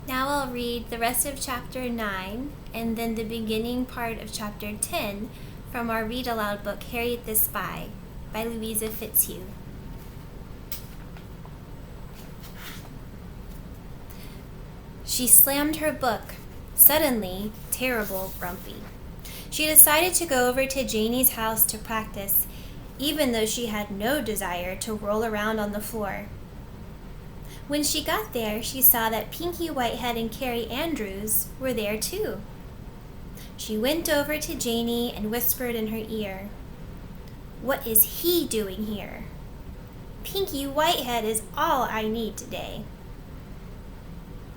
Now I'll read the rest of chapter 9 and then the beginning part of chapter 10 from our Read-Aloud book, Harriet the Spy, by Louisa Fitzhugh. She slammed her book, suddenly terrible grumpy. She decided to go over to Janie's house to practice, even though she had no desire to roll around on the floor. When she got there, she saw that Pinky Whitehead and Carrie Andrews were there too. She went over to Janie and whispered in her ear, "What is he doing here? Pinky Whitehead is all I need today."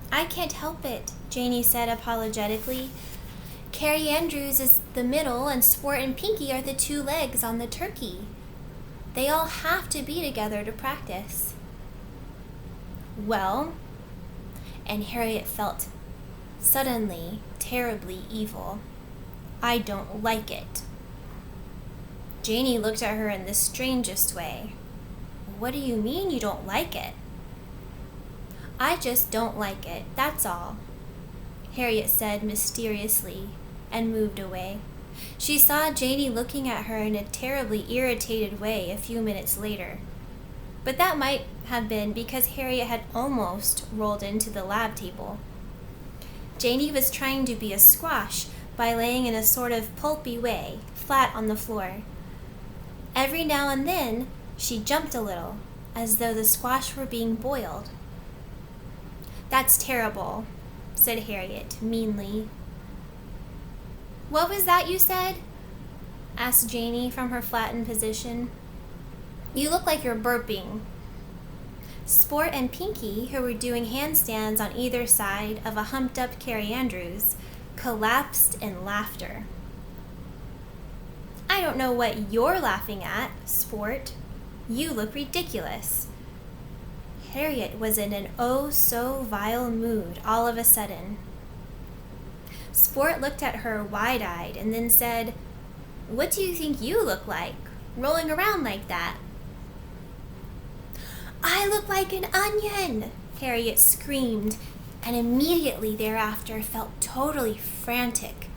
"I can't help it," Janie said apologetically. "Carrie Andrews is the middle and Sport and Pinky are the two legs on the turkey. They all have to be together to practice." "Well," and Harriet felt suddenly terribly evil, "I don't like it." Janie looked at her in the strangest way. "What do you mean you don't like it?" "I just don't like it, that's all," Harriet said mysteriously and moved away. She saw Janie looking at her in a terribly irritated way a few minutes later. But that might have been because Harriet had almost rolled into the lab table. Janie was trying to be a squash by laying in a sort of pulpy way, flat on the floor. Every now and then, she jumped a little, as though the squash were being boiled. "That's terrible," said Harriet meanly. "What was that you said?" asked Janie from her flattened position. "You look like you're burping." Sport and Pinky, who were doing handstands on either side of a humped-up Carrie Andrews, collapsed in laughter. "I don't know what you're laughing at, Sport. You look ridiculous." Harriet was in an oh-so-vile mood all of a sudden. Sport looked at her wide-eyed and then said, "What do you think you look like, rolling around like that?" "I look like an onion!" Harriet screamed, and immediately thereafter felt totally frantic,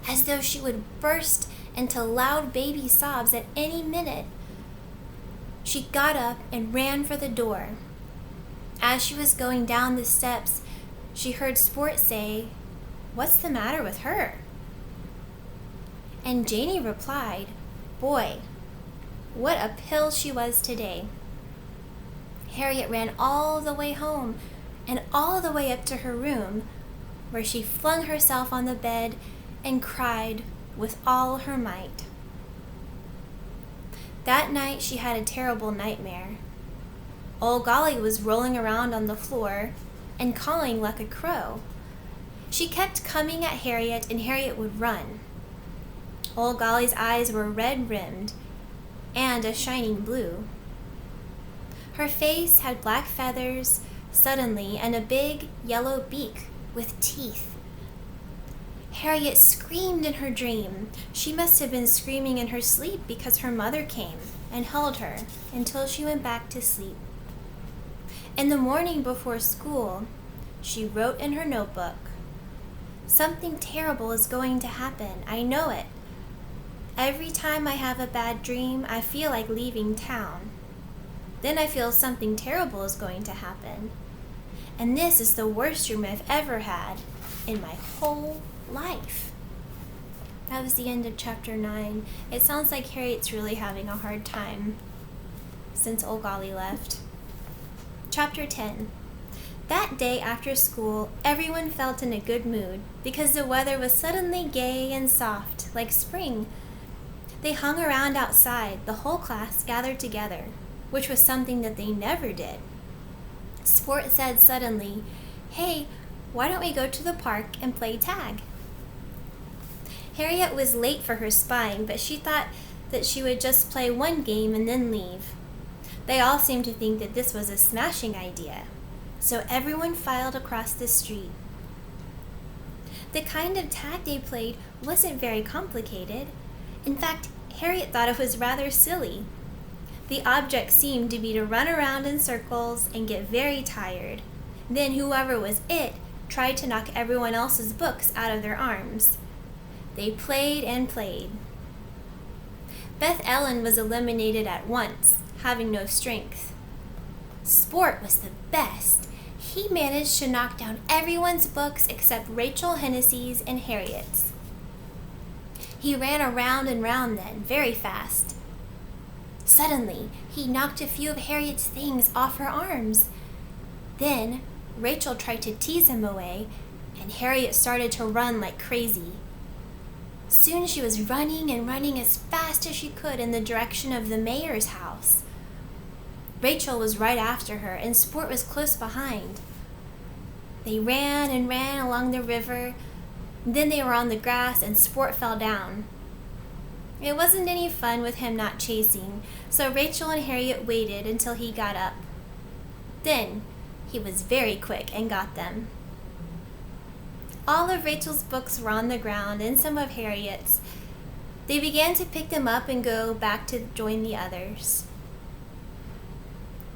as though she would burst into loud baby sobs at any minute. She got up and ran for the door. As she was going down the steps, she heard Sport say, "What's the matter with her?" And Janie replied, "Boy, what a pill she was today." Harriet ran all the way home and all the way up to her room, where she flung herself on the bed and cried with all her might. That night she had a terrible nightmare. Old Golly was rolling around on the floor and cawing like a crow. She kept coming at Harriet, and Harriet would run. Old Golly's eyes were red-rimmed and a shining blue. Her face had black feathers suddenly and a big yellow beak with teeth. Harriet screamed in her dream. She must have been screaming in her sleep because her mother came and held her until she went back to sleep. In the morning before school, she wrote in her notebook, "Something terrible is going to happen. I know it. Every time I have a bad dream, I feel like leaving town. Then I feel something terrible is going to happen. And this is the worst dream I've ever had in my whole life." That was the end of chapter 9. It sounds like Harriet's really having a hard time since Old Golly left. Chapter 10. That day after school, everyone felt in a good mood because the weather was suddenly gay and soft, like spring. They hung around outside, the whole class gathered together, which was something that they never did. Sport said suddenly, "Hey, why don't we go to the park and play tag?" Harriet was late for her spying, but she thought that she would just play one game and then leave. They all seemed to think that this was a smashing idea, so everyone filed across the street. The kind of tag they played wasn't very complicated. In fact, Harriet thought it was rather silly. The object seemed to be to run around in circles and get very tired. Then whoever was it tried to knock everyone else's books out of their arms. They played and played. Beth Ellen was eliminated at once, having no strength. Sport was the best. He managed to knock down everyone's books except Rachel Hennessy's and Harriet's. He ran around and round then, very fast. Suddenly, he knocked a few of Harriet's things off her arms. Then, Rachel tried to tease him away, and Harriet started to run like crazy. Soon she was running and running as fast as she could in the direction of the mayor's house. Rachel was right after her, and Sport was close behind. They ran and ran along the river. Then they were on the grass, and Sport fell down. It wasn't any fun with him not chasing, so Rachel and Harriet waited until he got up. Then, he was very quick and got them. All of Rachel's books were on the ground and some of Harriet's. They began to pick them up and go back to join the others.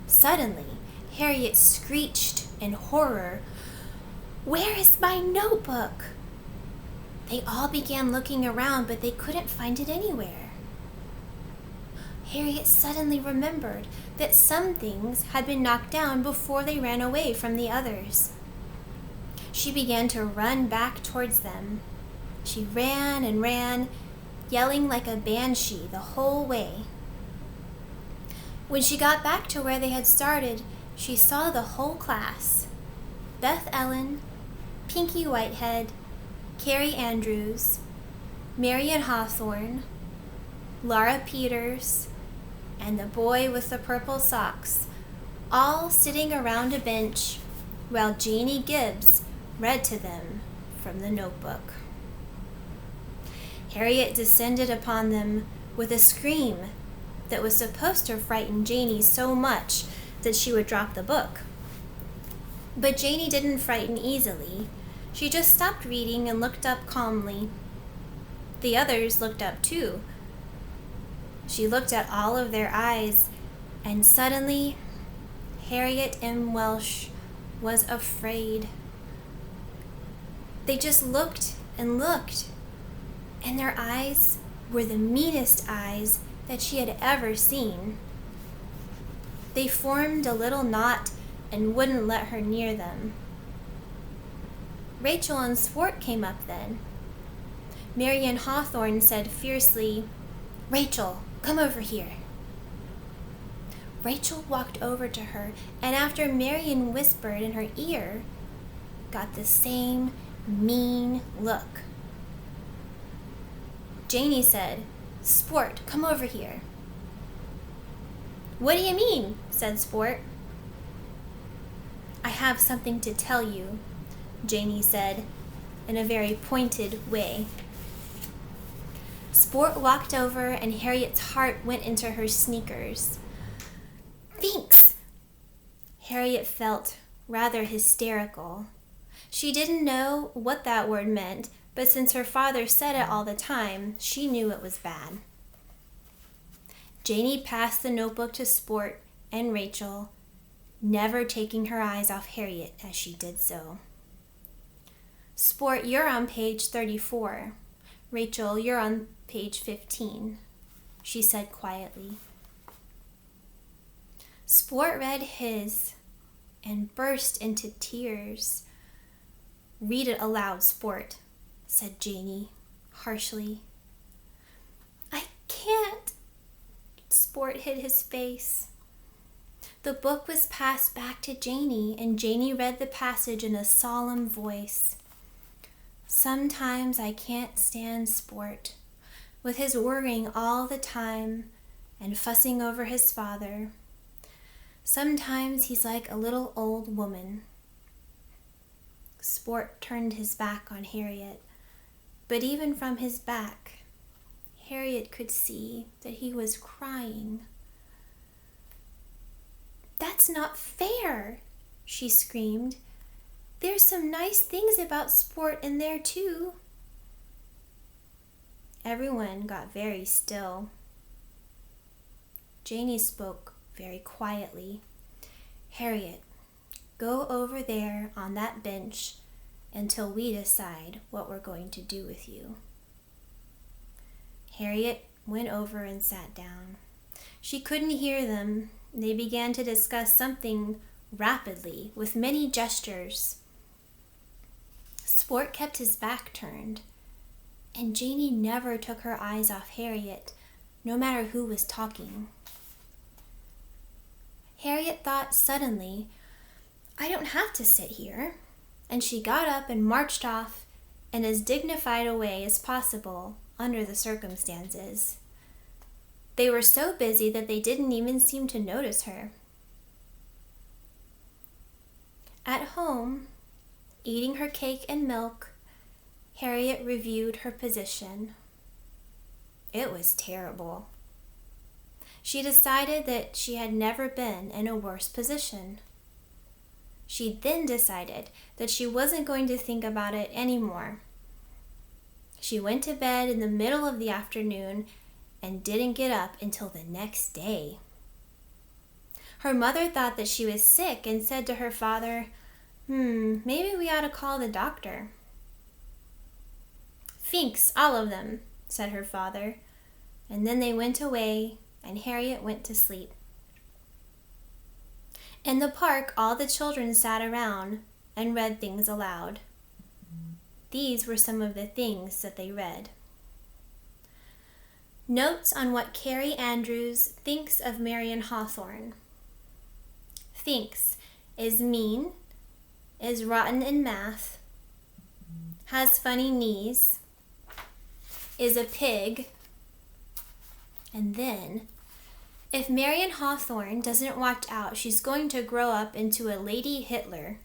Suddenly, Harriet screeched in horror, "Where is my notebook?" They all began looking around, but they couldn't find it anywhere. Harriet suddenly remembered that some things had been knocked down before they ran away from the others. She began to run back towards them. She ran and ran, yelling like a banshee the whole way. When she got back to where they had started, she saw the whole class: Beth Ellen, Pinky Whitehead, Carrie Andrews, Marian Hawthorne, Laura Peters, and the boy with the purple socks, all sitting around a bench while Janie Gibbs read to them from the notebook. Harriet descended upon them with a scream that was supposed to frighten Janie so much that she would drop the book. But Janie didn't frighten easily. She just stopped reading and looked up calmly. The others looked up too. She looked at all of their eyes, and suddenly, Harriet M. Welsh was afraid. They just looked and looked, and their eyes were the meanest eyes that she had ever seen. They formed a little knot and wouldn't let her near them. Rachel and Sport came up then. Marian Hawthorne said fiercely, "Rachel, come over here." Rachel walked over to her, and after Marian whispered in her ear, got the same mean look. Janie said, "Sport, come over here." "What do you mean?" said Sport. "I have something to tell you," Janie said, in a very pointed way. Sport walked over, and Harriet's heart went into her sneakers. "Thanks!" Harriet felt rather hysterical. She didn't know what that word meant, but since her father said it all the time, she knew it was bad. Janie passed the notebook to Sport and Rachel, never taking her eyes off Harriet as she did so. "Sport, you're on page 34. Rachel, you're on page 15, she said quietly. Sport read his and burst into tears. "Read it aloud, Sport," said Janie harshly. "I can't." Sport hid his face. The book was passed back to Janie, and Janie read the passage in a solemn voice. "Sometimes I can't stand Sport, with his worrying all the time and fussing over his father. Sometimes he's like a little old woman." Sport turned his back on Harriet, but even from his back, Harriet could see that he was crying. "That's not fair," she screamed. "There's some nice things about Sport in there too." Everyone got very still. Janie spoke very quietly. "Harriet, go over there on that bench until we decide what we're going to do with you." Harriet went over and sat down. She couldn't hear them. They began to discuss something rapidly, with many gestures. Sport kept his back turned, and Janie never took her eyes off Harriet, no matter who was talking. Harriet thought suddenly, "I don't have to sit here," and she got up and marched off in as dignified a way as possible under the circumstances. They were so busy that they didn't even seem to notice her. At home, eating her cake and milk, Harriet reviewed her position. It was terrible. She decided that she had never been in a worse position. She then decided that she wasn't going to think about it anymore. She went to bed in the middle of the afternoon and didn't get up until the next day. Her mother thought that she was sick and said to her father, maybe we ought to call the doctor." "Finks, all of them," said her father, and then they went away and Harriet went to sleep. In the park, all the children sat around and read things aloud. These were some of the things that they read. Notes on what Carrie Andrews thinks of Marion Hawthorne. Thinks is mean, is rotten in math, has funny knees, is a pig, and then, if Marion Hawthorne doesn't watch out, she's going to grow up into a Lady Hitler.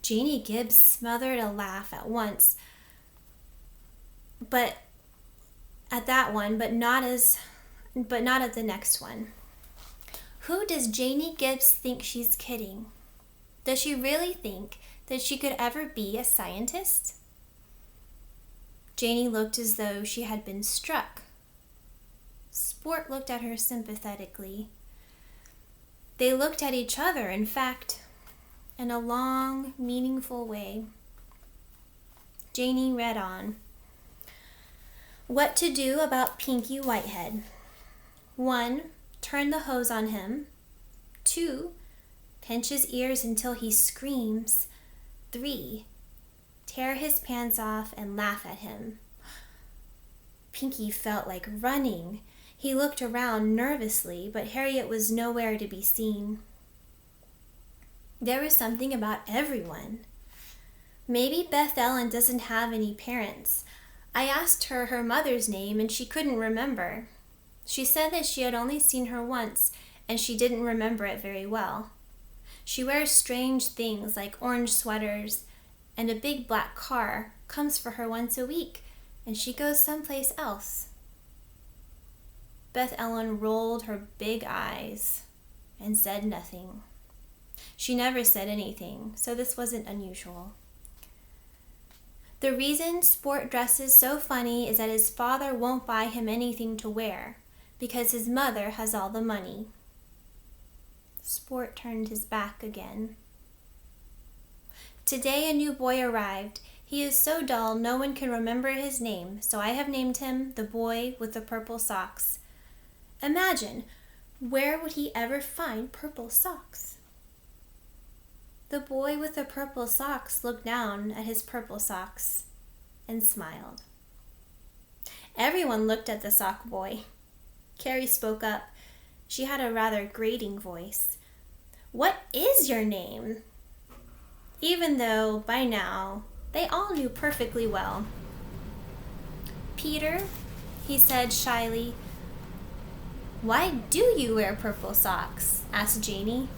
Janie Gibbs smothered a laugh at once, but at that one, but not at the next one. Who does Janie Gibbs think she's kidding? Does she really think that she could ever be a scientist? Janie looked as though she had been struck. Sport looked at her sympathetically. They looked at each other, in fact, in a long, meaningful way. Janie read on. What to do about Pinky Whitehead. 1. Turn the hose on him. 2. Pinch his ears until he screams. 3. Tear his pants off and laugh at him. Pinky felt like running. He looked around nervously, but Harriet was nowhere to be seen. There was something about everyone. Maybe Beth Ellen doesn't have any parents. I asked her her mother's name and she couldn't remember. She said that she had only seen her once and she didn't remember it very well. She wears strange things like orange sweaters, and a big black car comes for her once a week and she goes someplace else. Beth Ellen rolled her big eyes and said nothing. She never said anything, so this wasn't unusual. The reason Sport dresses so funny is that his father won't buy him anything to wear, because his mother has all the money. Sport turned his back again. Today a new boy arrived. He is so dull no one can remember his name, so I have named him the boy with the purple socks. Imagine, where would he ever find purple socks? The boy with the purple socks looked down at his purple socks and smiled. Everyone looked at the sock boy. Carrie spoke up. She had a rather grating voice. What is your name? Even though, by now, they all knew perfectly well. Peter, he said shyly. Why do you wear purple socks? Asked Janie.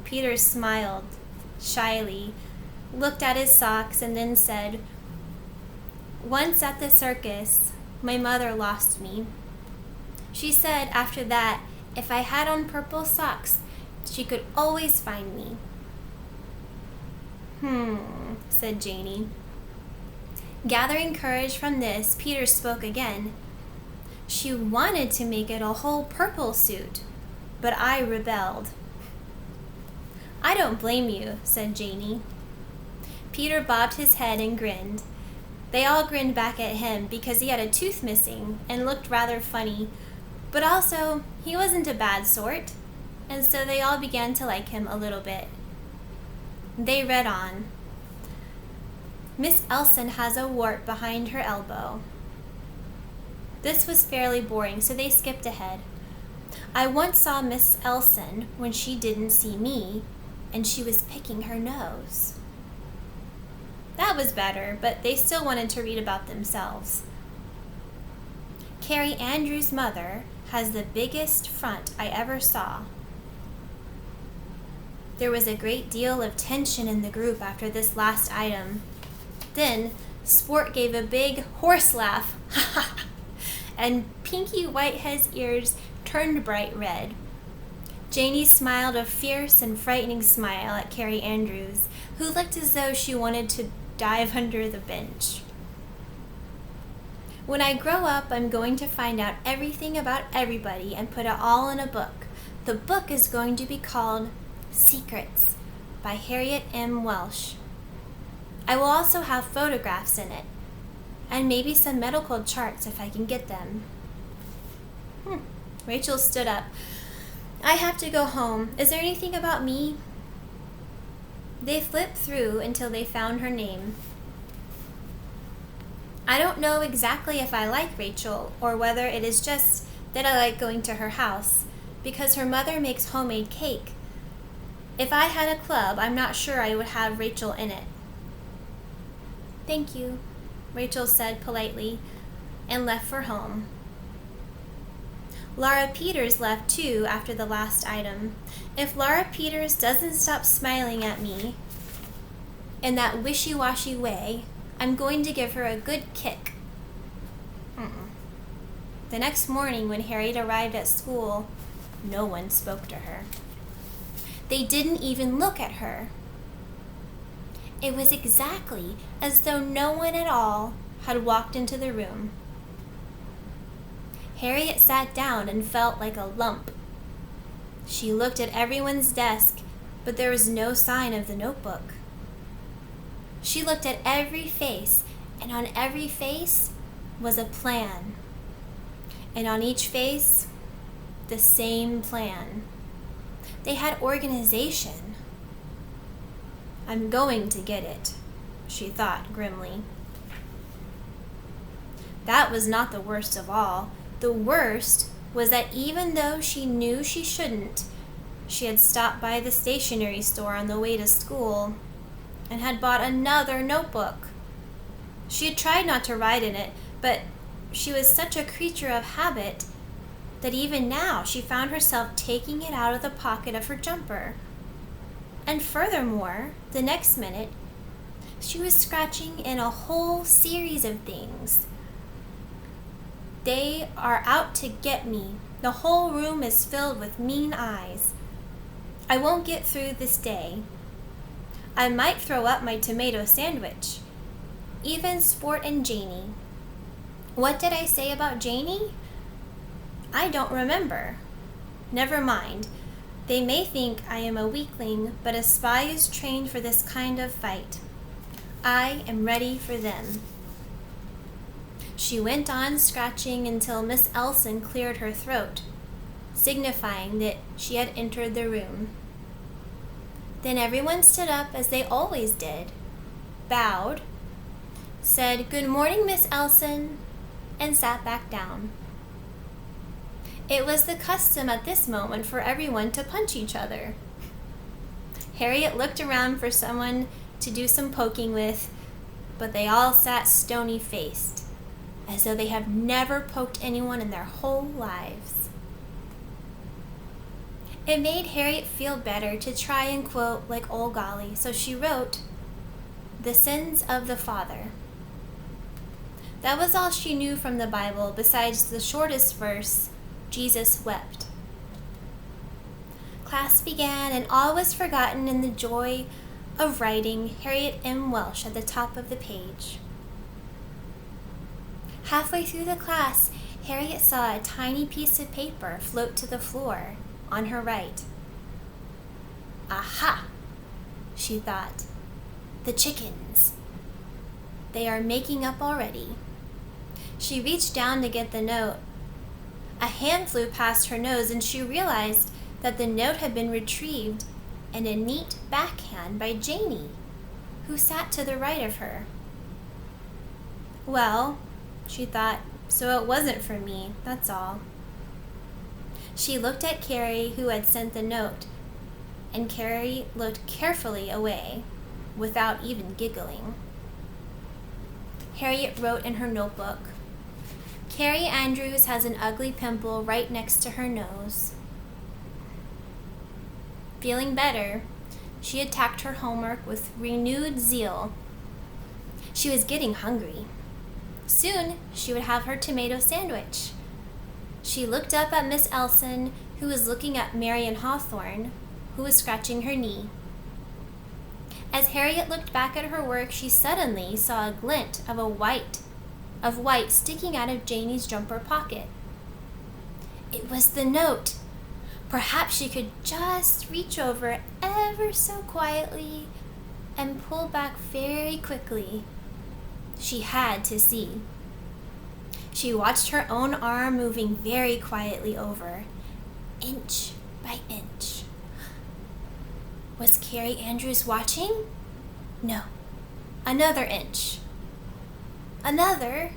Peter smiled shyly, looked at his socks, and then said, Once at the circus, my mother lost me. She said after that, if I had on purple socks, she could always find me. Said Janie. Gathering courage from this, Peter spoke again. She wanted to make it a whole purple suit, but I rebelled. I don't blame you, said Janie. Peter bobbed his head and grinned. They all grinned back at him because he had a tooth missing and looked rather funny, but also he wasn't a bad sort, and so they all began to like him a little bit. They read on. Miss Elson has a wart behind her elbow. This was fairly boring, so they skipped ahead. I once saw Miss Elson when she didn't see me, and she was picking her nose. That was better, but they still wanted to read about themselves. Carrie Andrews' mother has the biggest front I ever saw. There was a great deal of tension in the group after this last item. Then, Sport gave a big horse laugh, and Pinky Whitehead's ears turned bright red. Janie smiled a fierce and frightening smile at Carrie Andrews, who looked as though she wanted to dive under the bench. When I grow up, I'm going to find out everything about everybody and put it all in a book. The book is going to be called Secrets by Harriet M. Welsh. I will also have photographs in it, and maybe some medical charts if I can get them. Rachel stood up. I have to go home. Is there anything about me? They flipped through until they found her name. I don't know exactly if I like Rachel or whether it is just that I like going to her house because her mother makes homemade cake. If I had a club, I'm not sure I would have Rachel in it. Thank you, Rachel said politely and left for home. Laura Peters left too after the last item. If Laura Peters doesn't stop smiling at me in that wishy-washy way, I'm going to give her a good kick. The next morning when Harriet arrived at school, no one spoke to her. They didn't even look at her. It was exactly as though no one at all had walked into the room. Harriet sat down and felt like a lump. She looked at everyone's desk, but there was no sign of the notebook. She looked at every face, and on every face was a plan. And on each face, the same plan. They had organization. I'm going to get it, she thought grimly. That was not the worst of all. The worst was that even though she knew she shouldn't, she had stopped by the stationery store on the way to school and had bought another notebook. She had tried not to write in it, but she was such a creature of habit that even now she found herself taking it out of the pocket of her jumper. And furthermore, the next minute, she was scratching in a whole series of things. They are out to get me. The whole room is filled with mean eyes. I won't get through this day. I might throw up my tomato sandwich. Even Sport and Janie. What did I say about Janie? I don't remember. Never mind. They may think I am a weakling, but a spy is trained for this kind of fight. I am ready for them. She went on scratching until Miss Elson cleared her throat, signifying that she had entered the room. Then everyone stood up as they always did, bowed, said, "Good morning, Miss Elson," and sat back down. It was the custom at this moment for everyone to punch each other. Harriet looked around for someone to do some poking with, but they all sat stony-faced, as though they have never poked anyone in their whole lives. It made Harriet feel better to try and quote like old Golly, so she wrote, "The sins of the father." That was all she knew from the Bible besides the shortest verse, Jesus wept. Class began and all was forgotten in the joy of writing Harriet M. Welsh at the top of the page. Halfway through the class, Harriet saw a tiny piece of paper float to the floor on her right. Aha, she thought. The chickens. They are making up already. She reached down to get the note. A hand flew past her nose, and she realized that the note had been retrieved in a neat backhand by Janie, who sat to the right of her. Well, she thought, so it wasn't for me, that's all. She looked at Carrie, who had sent the note, and Carrie looked carefully away, without even giggling. Harriet wrote in her notebook, "Carrie Andrews has an ugly pimple right next to her nose." Feeling better, she attacked her homework with renewed zeal. She was getting hungry. Soon, she would have her tomato sandwich. She looked up at Miss Elson, who was looking at Marion Hawthorne, who was scratching her knee. As Harriet looked back at her work, she suddenly saw a glint of white sticking out of Janie's jumper pocket. It was the note. Perhaps she could just reach over ever so quietly and pull back very quickly. She had to see. She watched her own arm moving very quietly over, inch by inch. Was Carrie Andrews watching? No. Another inch. Another.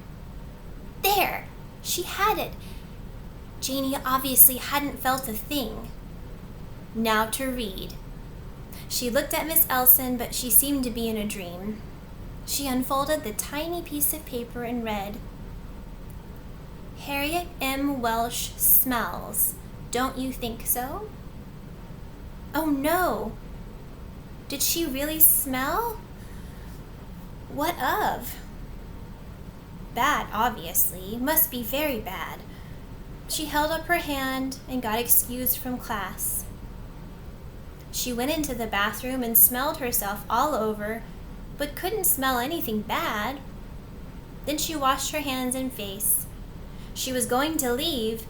There! She had it. Janie obviously hadn't felt a thing. Now to read. She looked at Miss Elson, but she seemed to be in a dream. She unfolded the tiny piece of paper and read, "Harriet M. Welsh smells. Don't you think so?" Oh no! Did she really smell? What of? Bad, obviously. Must be very bad. She held up her hand and got excused from class. She went into the bathroom and smelled herself all over, but couldn't smell anything bad. Then she washed her hands and face. She was going to leave,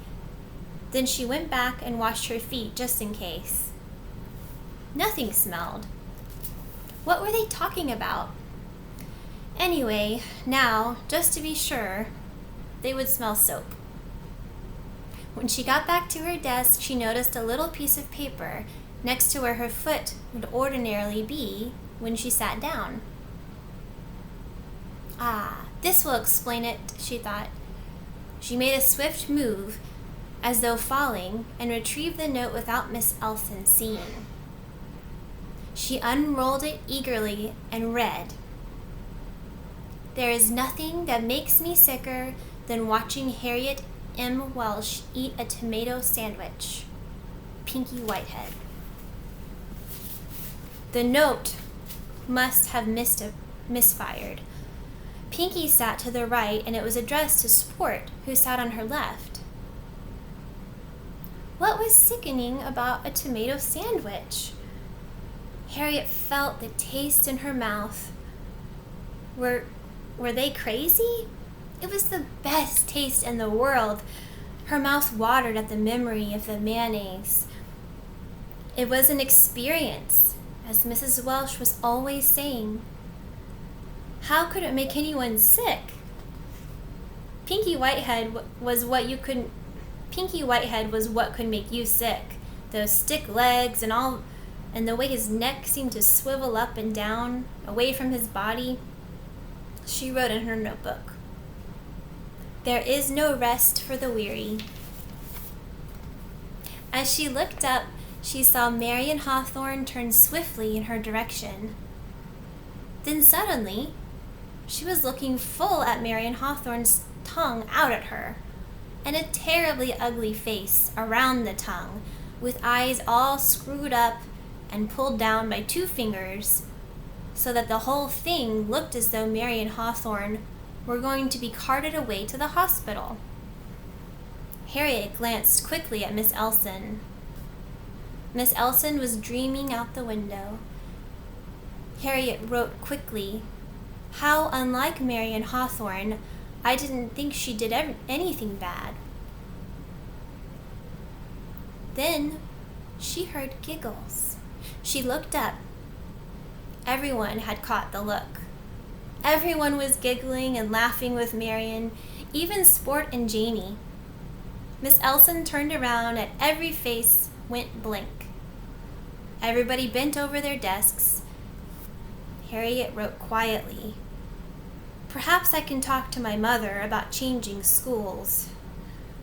then she went back and washed her feet just in case. Nothing smelled. What were they talking about? Anyway, now, just to be sure, they would smell soap. When she got back to her desk, she noticed a little piece of paper next to where her foot would ordinarily be when she sat down. Ah, this will explain it, she thought. She made a swift move, as though falling, and retrieved the note without Miss Elson seeing. She unrolled it eagerly and read, "There is nothing that makes me sicker than watching Harriet M. Welsh eat a tomato sandwich. Pinky Whitehead." The note must have misfired. Pinky sat to the right, and it was addressed to Sport, who sat on her left. What was sickening about a tomato sandwich? Harriet felt the taste in her mouth. Were they crazy? It was the best taste in the world. Her mouth watered at the memory of the mayonnaise. It was an experience, as Mrs. Welsh was always saying. How could it make anyone sick? Pinky Whitehead was what could make you sick. Those stick legs and the way his neck seemed to swivel up and down, away from his body. She wrote in her notebook, "There is no rest for the weary." As she looked up, she saw Marion Hawthorne turn swiftly in her direction. Then suddenly, she was looking full at Marion Hawthorne's tongue out at her, and a terribly ugly face around the tongue, with eyes all screwed up and pulled down by 2 fingers, so that the whole thing looked as though Marion Hawthorne were going to be carted away to the hospital. Harriet glanced quickly at Miss Elson. Miss Elson was dreaming out the window. Harriet wrote quickly, "How unlike Marion Hawthorne. I didn't think she did anything bad." Then she heard giggles. She looked up. Everyone had caught the look. Everyone was giggling and laughing with Marion, even Sport and Janie. Miss Elson turned around and every face went blank. Everybody bent over their desks. Harriet wrote quietly, "Perhaps I can talk to my mother about changing schools.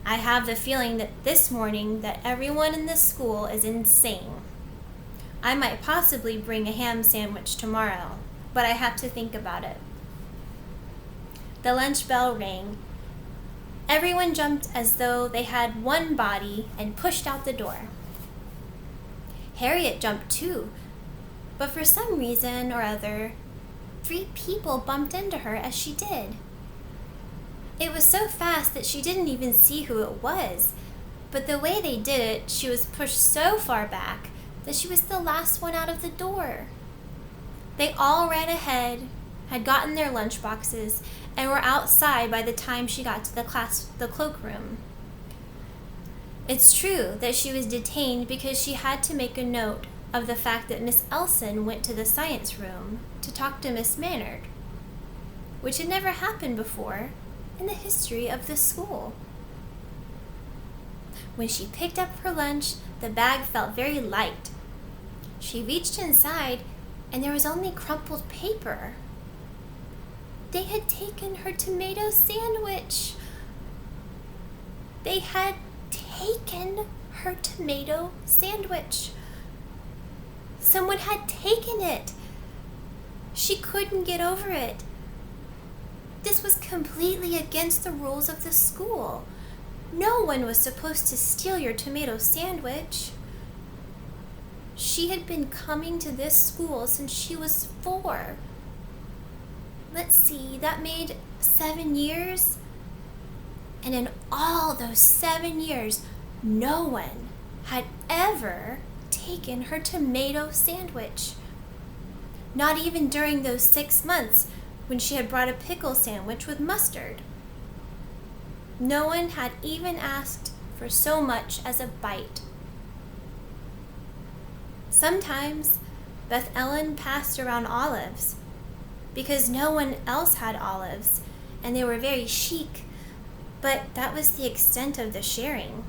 I have the feeling that this morning that everyone in this school is insane. I might possibly bring a ham sandwich tomorrow, but I have to think about it." The lunch bell rang. Everyone jumped as though they had one body and pushed out the door. Harriet jumped too, but for some reason or other, 3 people bumped into her as she did. It was so fast that she didn't even see who it was, but the way they did it, she was pushed so far back that she was the last one out of the door. They all ran ahead, had gotten their lunch boxes, and were outside by the time she got to the cloakroom. It's true that she was detained because she had to make a note of the fact that Miss Elson went to the science room to talk to Miss Maynard, which had never happened before in the history of the school. When she picked up her lunch, the bag felt very light. She reached inside, and there was only crumpled paper. They had taken her tomato sandwich. They had taken her tomato sandwich. Someone had taken it. She couldn't get over it. This was completely against the rules of the school. No one was supposed to steal your tomato sandwich. She had been coming to this school since she was 4. Let's see, that made 7 years. And in all those 7 years, no one had ever taken her tomato sandwich. Not even during those 6 months when she had brought a pickle sandwich with mustard. No one had even asked for so much as a bite. Sometimes Beth Ellen passed around olives because no one else had olives and they were very chic, but that was the extent of the sharing.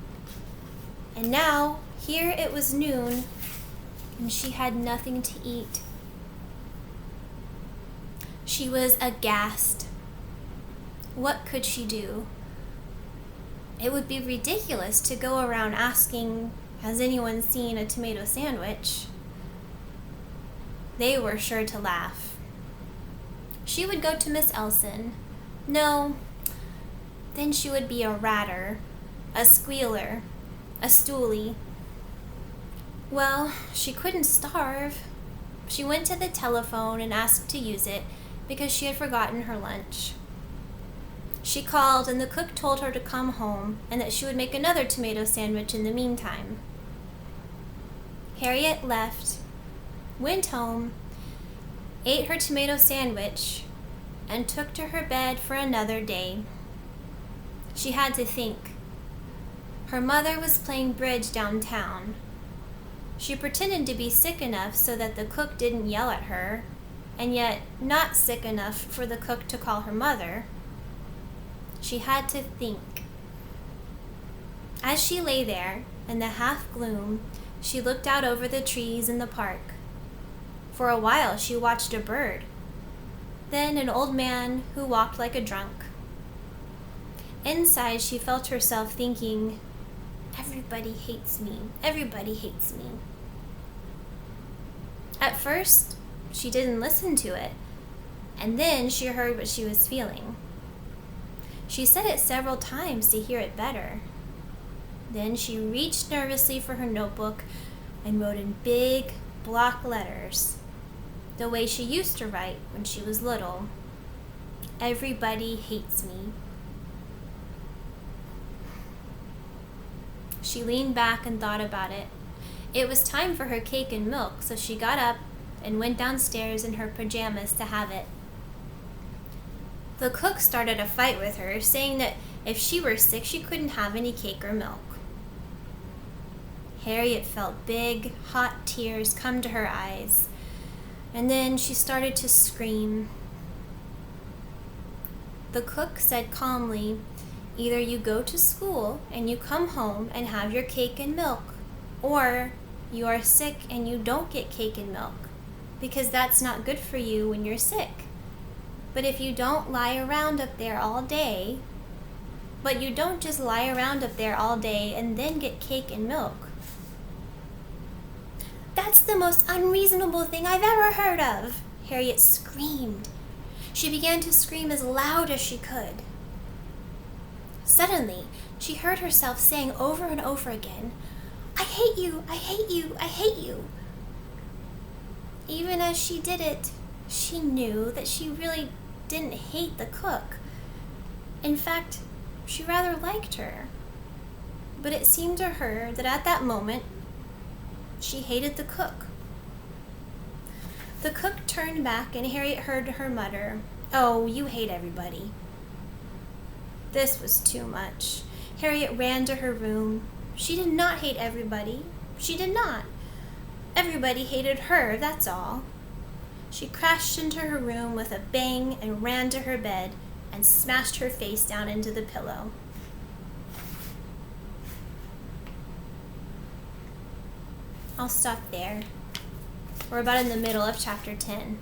And now, here it was noon, and she had nothing to eat. She was aghast. What could she do? It would be ridiculous to go around asking, "Has anyone seen a tomato sandwich?" They were sure to laugh. She would go to Miss Elson. No, then she would be a ratter, a squealer, a stoolie. Well, she couldn't starve. She went to the telephone and asked to use it because she had forgotten her lunch. She called and the cook told her to come home and that she would make another tomato sandwich in the meantime. Harriet left, went home, ate her tomato sandwich, and took to her bed for another day. She had to think. Her mother was playing bridge downtown. She pretended to be sick enough so that the cook didn't yell at her, and yet not sick enough for the cook to call her mother. She had to think. As she lay there, in the half-gloom, she looked out over the trees in the park. For a while she watched a bird, then an old man who walked like a drunk. Inside she felt herself thinking, "Everybody hates me, everybody hates me." At first, she didn't listen to it, and then she heard what she was feeling. She said it several times to hear it better. Then she reached nervously for her notebook and wrote in big block letters, the way she used to write when she was little, "Everybody hates me." She leaned back and thought about it. It was time for her cake and milk, so she got up and went downstairs in her pajamas to have it. The cook started a fight with her, saying that if she were sick, she couldn't have any cake or milk. Harriet felt big, hot tears come to her eyes. and then she started to scream. The cook said calmly, "Either you go to school and you come home and have your cake and milk, or you are sick and you don't get cake and milk, because that's not good for you when you're sick. But if you don't lie around up there all day, but you don't just lie around up there all day and then get cake and milk." "That's the most unreasonable thing I've ever heard of," Harriet screamed. She began to scream as loud as she could. Suddenly, she heard herself saying over and over again, "I hate you, I hate you, I hate you." Even as she did it, she knew that she really didn't hate the cook. In fact, she rather liked her. But it seemed to her that at that moment, she hated the cook. The cook turned back and Harriet heard her mutter, "Oh, you hate everybody." This was too much. Harriet ran to her room. She did not hate everybody. She did not. Everybody hated her, that's all. She crashed into her room with a bang and ran to her bed and smashed her face down into the pillow. I'll stop there. We're about in the middle of chapter 10.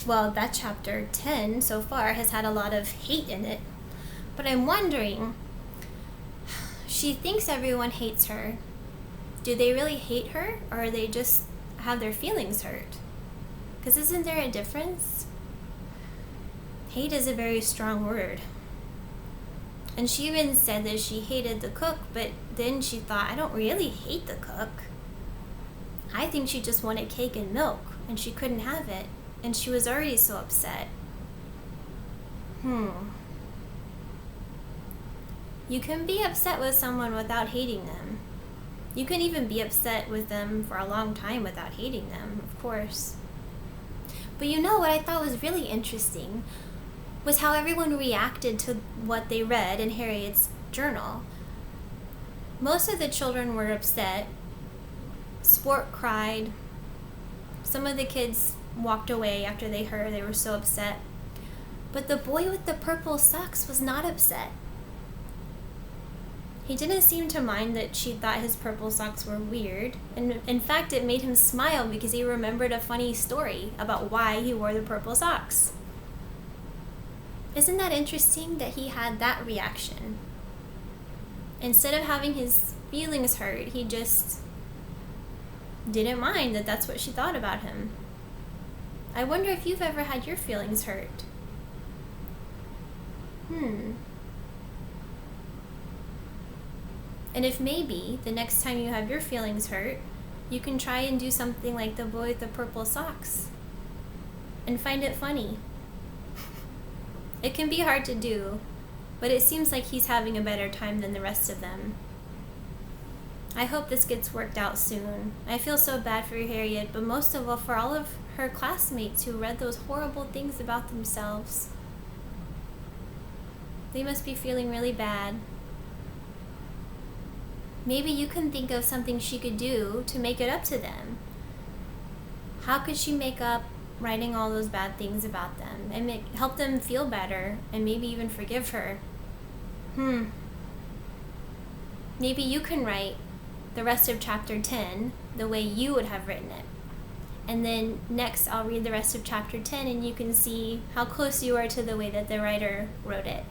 Well, that chapter 10 so far has had a lot of hate in it. But I'm wondering, she thinks everyone hates her. Do they really hate her, or are they just have their feelings hurt? Because isn't there a difference? Hate is a very strong word. And she even said that she hated the cook, but then she thought, I don't really hate the cook. I think she just wanted cake and milk, and she couldn't have it, and she was already so upset. You can be upset with someone without hating them. You can even be upset with them for a long time without hating them, of course. But you know what I thought was really interesting was how everyone reacted to what they read in Harriet's journal. Most of the children were upset. Sport cried. Some of the kids walked away after they heard they were so upset. But the boy with the purple socks was not upset. He didn't seem to mind that she thought his purple socks were weird. And in fact, it made him smile because he remembered a funny story about why he wore the purple socks. Isn't that interesting that he had that reaction? Instead of having his feelings hurt, he just didn't mind that that's what she thought about him. I wonder if you've ever had your feelings hurt. And if maybe the next time you have your feelings hurt, you can try and do something like the boy with the purple socks and find it funny. It can be hard to do, but it seems like he's having a better time than the rest of them. I hope this gets worked out soon. I feel so bad for Harriet, but most of all for all of her classmates who read those horrible things about themselves. They must be feeling really bad. Maybe you can think of something she could do to make it up to them. How could she make up writing all those bad things about them and help them feel better and maybe even forgive her? Maybe you can write the rest of chapter 10 the way you would have written it. And then next I'll read the rest of chapter 10 and you can see how close you are to the way that the writer wrote it.